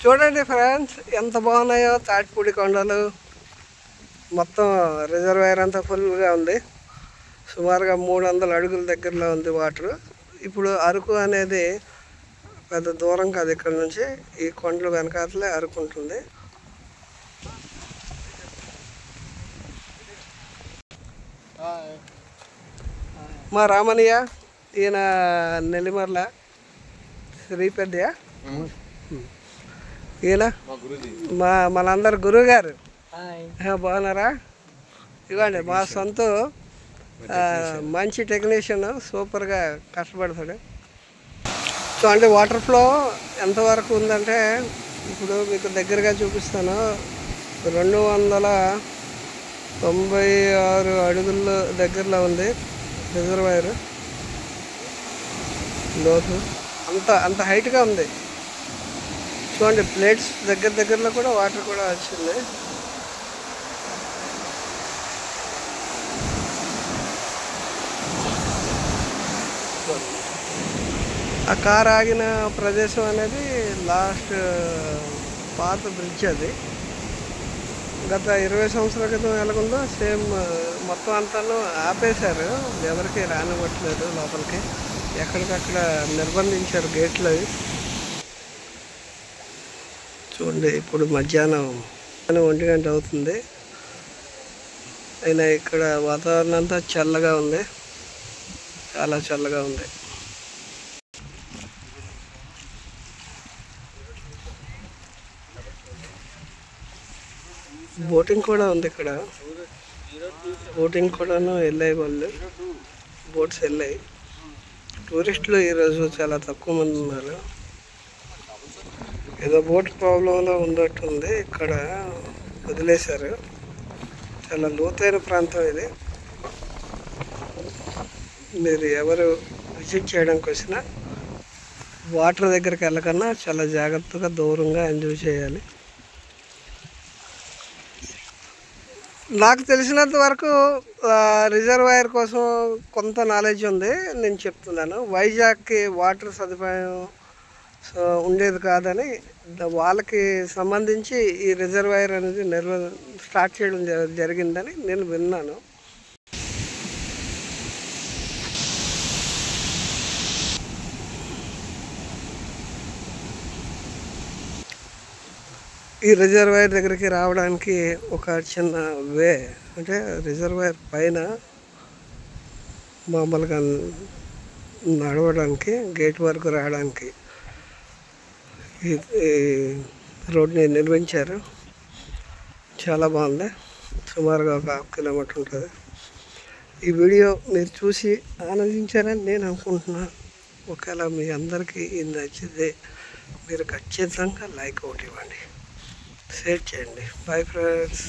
చూడండి ఫ్రెండ్స్, ఎంత బాగున్నాయో తాటిపూడి కొండలు. మొత్తం రిజర్వాయర్ అంతా ఫుల్గా ఉంది. సుమారుగా 300 అడుగుల దగ్గరలో ఉంది వాటర్. ఇప్పుడు అరకు అనేది పెద్ద దూరం కాదు, ఇక్కడ నుంచి ఈ కొండలు వెనకాతలే అరకు ఉంటుంది. మా రామయ్య, ఈయన నెల్లిమర్ల శ్రీపెద్దయ్య, ఈయన మనందరు గురువు గారు. బాగున్నారా? ఇవ్వండి మా సొంత మంచి టెక్నీషియన్, సూపర్గా కష్టపడతాడు. సో అంటే వాటర్ ఫ్లో ఎంతవరకు ఉందంటే, ఇప్పుడు మీకు దగ్గరగా చూపిస్తాను. 296 అడుగుల దగ్గరలో ఉంది రిజర్వాయర్. లోతు అంత హైట్గా ఉంది. చూడండి, ప్లేట్స్ దగ్గరలో కూడా వాటర్ కూడా వచ్చింది. ఆ కార్ ఆగిన ప్రదేశం అనేది లాస్ట్ పాత బ్రిడ్జ్. అది గత 20 సంవత్సరాల క్రితం ఎలాగుందో సేమ్ మొత్తం అంతా ఆపేశారు, ఎవరికి రానివ్వట్లేదు లోపలికి. ఎక్కడికక్కడ నిర్బంధించారు గేట్లు అవి. చూడండి, ఇప్పుడు మధ్యాహ్నం 1 గంట అవుతుంది. అయినా ఇక్కడ వాతావరణం అంతా చల్లగా ఉంది, చాలా చల్లగా ఉంది. బోటింగ్ కూడా ఉంది ఇక్కడ. బోటింగ్ కూడాను వెళ్ళాయి, వాళ్ళు బోట్స్ వెళ్ళాయి. టూరిస్టులు ఈరోజు చాలా తక్కువ మంది ఉన్నారు. ఏదో బోట్ ప్రాబ్లంలో ఉన్నట్టుంది, ఇక్కడ వదిలేశారు. చాలా లోతైన ప్రాంతం ఇది. మీరు ఎవరు విజిట్ చేయడానికి వచ్చినా వాటర్ దగ్గరికి వెళ్ళకన్నా చాలా జాగ్రత్తగా దూరంగా ఎంజాయ్ చేయాలి. నాకు తెలిసినంత వరకు రిజర్వాయర్ కోసం కొంత నాలెడ్జ్ ఉంది, నేను చెప్తున్నాను. వైజాగ్కి వాటర్ సదుపాయం ఉండేది కాదని వాళ్ళకి సంబంధించి ఈ రిజర్వాయర్ అనేది స్టార్ట్ చేయడం జరిగిందని నేను విన్నాను. ఈ రిజర్వాయర్ దగ్గరికి రావడానికి ఒక చిన్న వే, అంటే రిజర్వాయర్ పైన మామూలుగా నడవడానికి, గేట్ వరకు రావడానికి ఈ రోడ్ని నిర్మించారు. చాలా బాగుంది. సుమారుగా ఒక 1/2 కిలోమీటర్ ఉంటుంది. ఈ వీడియో మీరు చూసి ఆనందించారని నేను అనుకుంటున్నాను. ఒకవేళ మీ అందరికీ ఇది నచ్చితే మీరు ఖచ్చితంగా లైక్ ఒకటి ఇవ్వండి, షేర్ చేయండి. Bye friends.